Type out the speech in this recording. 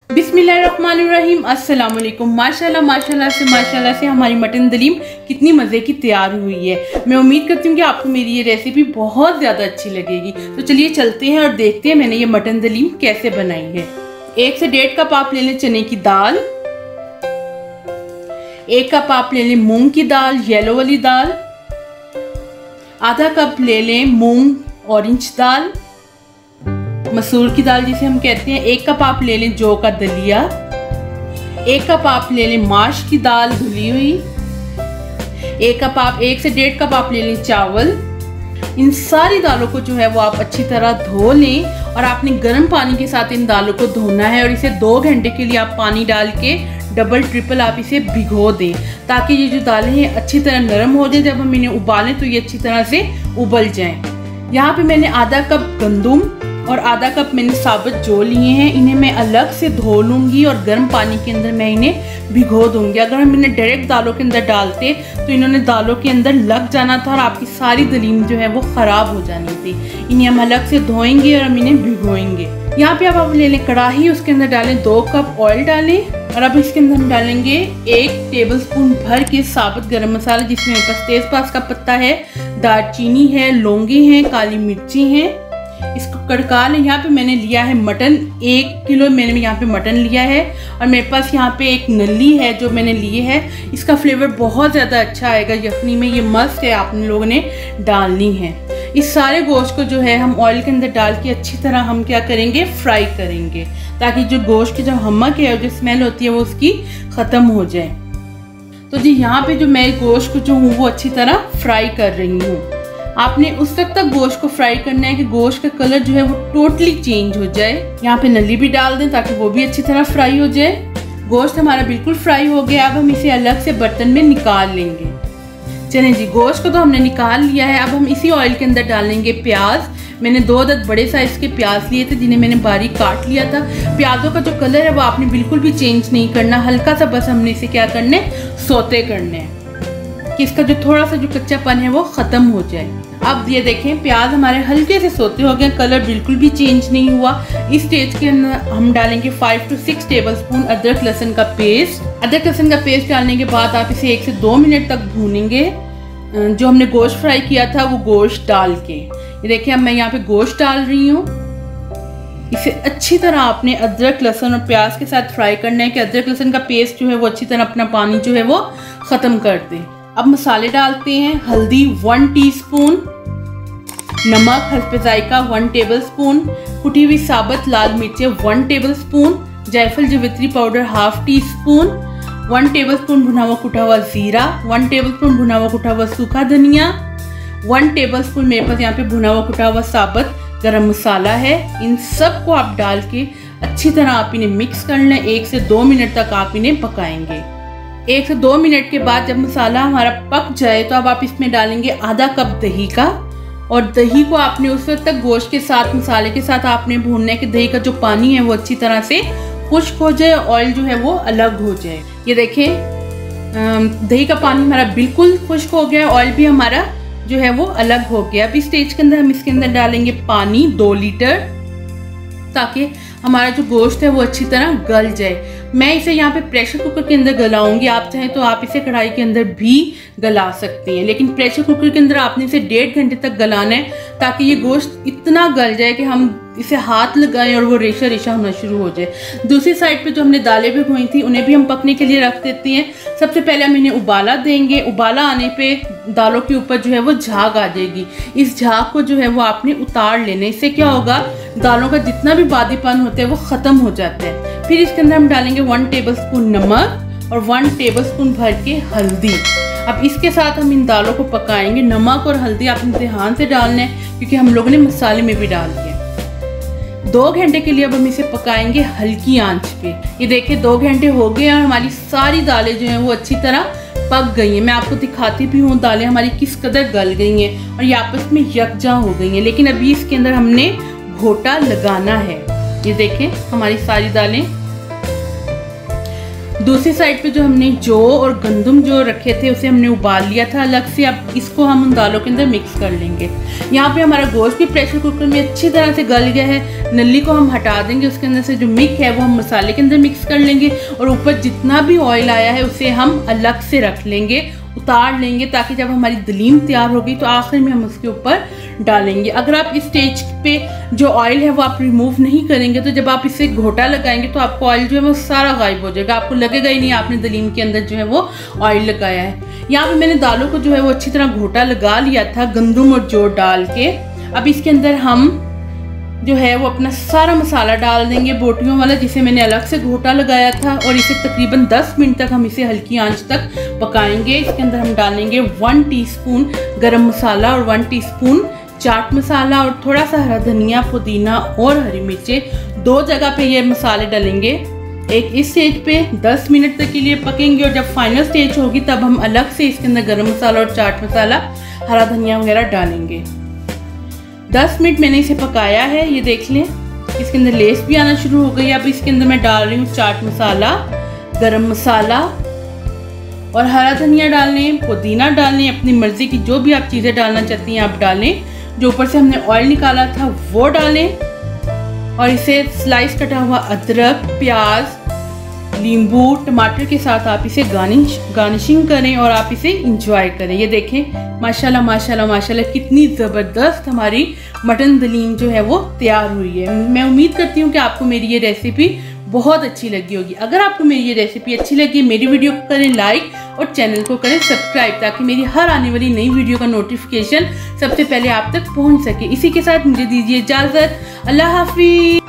बिस्मिल्लाहिर्रहमानिर्रहीम। अस्सलाम वालेकुम। माशाल्लाह से हमारी मटन दलीम कितनी मज़े की तैयार हुई है। मैं उम्मीद करती हूँ कि आपको मेरी ये रेसिपी बहुत ज़्यादा अच्छी लगेगी। तो चलिए चलते हैं और देखते हैं मैंने ये मटन दलीम कैसे बनाई है। 1 से 1.5 कप आप ले लें चने की दाल, 1 कप आप ले लें मूंग की दाल, येलो वाली दाल, आधा कप ले लें मूंग ऑरेंज दाल, मसूर की दाल जिसे हम कहते हैं, 1 कप आप ले लें जौ का दलिया, 1 कप आप ले लें माश की दाल धुली हुई, 1 से 1.5 कप आप ले लें चावल। इन सारी दालों को जो है वो आप अच्छी तरह धो लें और आपने गर्म पानी के साथ इन दालों को धोना है और इसे 2 घंटे के लिए आप पानी डाल के डबल ट्रिपल आप इसे भिगो दें ताकि ये जो दालें हैं अच्छी तरह नरम हो जाए। जब हम इन्हें उबालें तो ये अच्छी तरह से उबल जाएं। यहाँ पे मैंने आधा कप गंदम और आधा कप मैंने साबुत जौ लिए हैं। इन्हें मैं अलग से धो लूँगी और गर्म पानी के अंदर मैं इन्हें भिगो दूँगी। अगर हम इन्हें डायरेक्ट दालों के अंदर डालते तो इन्होंने दालों के अंदर लग जाना था और आपकी सारी दलीम जो है वो ख़राब हो जानी थी। इन्हें हम अलग से धोएंगे और हम इन्हें भिगोएंगे। यहाँ पे आप ले लें कढ़ाई, उसके अंदर डालें 2 कप ऑयल डालें और अब इसके अंदर हम डालेंगे 1 टेबलस्पून भर के साबुत गरम मसाला, जिसमें मेरे पास तेज़पात का पत्ता है, दालचीनी है, लौंगे हैं, काली मिर्ची हैं। इसको कड़का लें। यहाँ पे मैंने लिया है मटन, 1 किलो मैंने यहाँ पे मटन लिया है और मेरे पास यहाँ पे एक नली है जो मैंने लिए है। इसका फ्लेवर बहुत ज़्यादा अच्छा आएगा यखनी में, ये मस्त है, आप लोगों ने डालनी है। इस सारे गोश्त को जो है हम ऑयल के अंदर डाल के अच्छी तरह हम क्या करेंगे, फ्राई करेंगे ताकि जो गोश्त की जो हमक है और जो स्मेल होती है वो उसकी ख़त्म हो जाए। तो जी यहाँ पे जो मैं गोश्त को जो हूँ वो अच्छी तरह फ्राई कर रही हूँ। आपने उस वक्त तक गोश्त को फ्राई करना है कि गोश्त का कलर जो है वो टोटली चेंज हो जाए। यहाँ पे नली भी डाल दें ताकि वो भी अच्छी तरह फ्राई हो जाए। गोश्त हमारा बिल्कुल फ्राई हो गया। अब हम इसे अलग से बर्तन में निकाल लेंगे। चलें जी, गोश्त को तो हमने निकाल लिया है। अब हम इसी ऑयल के अंदर डालेंगे प्याज। मैंने 2 अदद बड़े साइज के प्याज लिए थे जिन्हें मैंने बारीक काट लिया था। प्याजों का जो कलर है वो आपने बिल्कुल भी चेंज नहीं करना, हल्का सा बस हमने इसे क्या करना है, सोते करने हैं कि इसका जो थोड़ा सा जो कच्चापन है वो ख़त्म हो जाए। अब ये देखें प्याज हमारे हल्के से सोते हो गए, कलर बिल्कुल भी चेंज नहीं हुआ। इस स्टेज के अंदर हम डालेंगे 5 से 6 टेबलस्पून अदरक लहसुन का पेस्ट। अदरक लहसुन का पेस्ट डालने के बाद आप इसे 1 से 2 मिनट तक भूनेंगे। जो हमने गोश्त फ्राई किया था वो गोश्त डाल के, ये देखिए अब मैं यहाँ पे गोश्त डाल रही हूँ। इसे अच्छी तरह आपने अदरक लहसुन और प्याज के साथ फ्राई करना है कि अदरक लहसुन का पेस्ट जो है वो अच्छी तरह अपना पानी जो है वो ख़त्म कर दे। अब मसाले डालते हैं। हल्दी 1 टीस्पून, नमक हस्बे जायका 1 टेबलस्पून, कुटी हुई साबुत लाल मिर्चें 1 टेबलस्पून, जायफल जवित्री पाउडर 1/2 टीस्पून, 1 टेबलस्पून भुना हुआ कुटा हुआ जीरा, 1 टेबलस्पून भुना हुआ कुटा हुआ सूखा धनिया, 1 टेबलस्पून मेरे पास यहाँ पे भुना हुआ कुटा हुआ साबुत गरम मसाला है। इन सब को आप डाल के अच्छी तरह आप इन्हें मिक्स कर लें। 1 से 2 मिनट तक आप इन्हें पकाएंगे। 1 से 2 मिनट के बाद जब मसाला हमारा पक जाए तो अब आप इसमें डालेंगे आधा कप दही का, और दही को आपने उस वक्त तक गोश्त के साथ मसाले के साथ आपने भूनना है कि दही का जो पानी है वो अच्छी तरह से खुश्क हो जाए, ऑयल जो है वो अलग हो जाए। ये देखें दही का पानी हमारा बिल्कुल खुश्क हो गया, ऑयल भी हमारा जो है वो अलग हो गया। अब इस स्टेज के अंदर हम इसके अंदर डालेंगे पानी 2 लीटर ताकि हमारा जो गोश्त है वो अच्छी तरह गल जाए। मैं इसे यहाँ पे प्रेशर कुकर के अंदर गलाऊंगी, आप चाहें तो आप इसे कढ़ाई के अंदर भी गला सकते हैं, लेकिन प्रेशर कुकर के अंदर आपने इसे 1.5 घंटे तक गलाना है ताकि ये गोश्त इतना गल जाए कि हम इसे हाथ लगाएं और वो रेशा रेशा होना शुरू हो जाए। दूसरी साइड पे जो हमने दालें भिगोई थी उन्हें भी हम पकने के लिए रख देते हैं। सबसे पहले हम इन्हें उबाला देंगे। उबाला आने पे दालों के ऊपर जो है वो झाग आ जाएगी। इस झाग को जो है वो आपने उतार लेना। इससे क्या होगा, दालों का जितना भी बादीपन होता है वो ख़त्म हो जाता है। फिर इसके अंदर हम डालेंगे 1 टेबलस्पून नमक और 1 टेबलस्पून भर के हल्दी। अब इसके साथ हम इन दालों को पकाएंगे। नमक और हल्दी आपने ध्यान से डालना है क्योंकि हम लोगों ने मसाले में भी डाल दिया। 2 घंटे के लिए अब हम इसे पकाएंगे हल्की आंच पे। ये देखिए 2 घंटे हो गए और हमारी सारी दालें जो हैं वो अच्छी तरह पक गई हैं। मैं आपको दिखाती भी हूँ दालें हमारी किस कदर गल गई हैं और ये आपस में यकजा हो गई हैं। लेकिन अभी इसके अंदर हमने घोटा लगाना है। ये देखें हमारी सारी दालें दूसरी साइड पे जो हमने जौ और गंदम जो रखे थे उसे हमने उबाल लिया था अलग से। अब इसको हम उन दालों के अंदर मिक्स कर लेंगे। यहाँ पे हमारा गोश्त भी प्रेशर कुकर में अच्छी तरह से गल गया है। नली को हम हटा देंगे, उसके अंदर से जो मिक्स है वो हम मसाले के अंदर मिक्स कर लेंगे और ऊपर जितना भी ऑयल आया है उसे हम अलग से रख लेंगे, उतार लेंगे, ताकि जब हमारी दलीम तैयार होगी तो आखिर में हम उसके ऊपर डालेंगे। अगर आप इस स्टेज पे जो ऑयल है वो आप रिमूव नहीं करेंगे तो जब आप इसे घोटा लगाएंगे तो आपको ऑयल जो है वो सारा गायब हो जाएगा, आपको लगेगा ही नहीं आपने दलीम के अंदर जो है वो ऑयल लगाया है। यहाँ पे मैंने दालों को जो है वो अच्छी तरह घोटा लगा लिया था गंदम और जौ डाल के। अब इसके अंदर हम जो है वो अपना सारा मसाला डाल देंगे बोटियों वाला, जिसे मैंने अलग से घोटा लगाया था, और इसे तकरीबन 10 मिनट तक हम इसे हल्की आंच तक पकाएंगे। इसके अंदर हम डालेंगे 1 टीस्पून गरम मसाला और 1 टीस्पून चाट मसाला और थोड़ा सा हरा धनिया, पुदीना और हरी मिर्चें। 2 जगह पे ये मसाले डालेंगे। एक इस स्टेज पे 10 मिनट तक के लिए पकेंगे और जब फाइनल स्टेज होगी तब हम अलग से इसके अंदर गरम मसाला और चाट मसाला, हरा धनिया वगैरह डालेंगे। 10 मिनट मैंने इसे पकाया है, ये देख लें इसके अंदर लेस भी आना शुरू हो गई। अब इसके अंदर मैं डाल रही हूँ चाट मसाला, गरम मसाला और हरा धनिया डालें, पुदीना डालें, अपनी मर्जी की जो भी आप चीज़ें डालना चाहती हैं आप डालें। जो ऊपर से हमने ऑयल निकाला था वो डालें और इसे स्लाइस कटा हुआ अदरक, प्याज, नींबू, टमाटर के साथ आप इसे गार्निशिंग करें और आप इसे इंजॉय करें। ये देखें माशाल्लाह माशाल्लाह माशाल्लाह कितनी ज़बरदस्त हमारी मटन दलीम जो है वो तैयार हुई है। मैं उम्मीद करती हूँ कि आपको मेरी ये रेसिपी बहुत अच्छी लगी होगी। अगर आपको मेरी ये रेसिपी अच्छी लगी, मेरी वीडियो को करें लाइक और चैनल को करें सब्सक्राइब, ताकि मेरी हर आने वाली नई वीडियो का नोटिफिकेशन सबसे पहले आप तक पहुँच सके। इसी के साथ मुझे दीजिए इजाज़त। अल्लाह हाफिज़।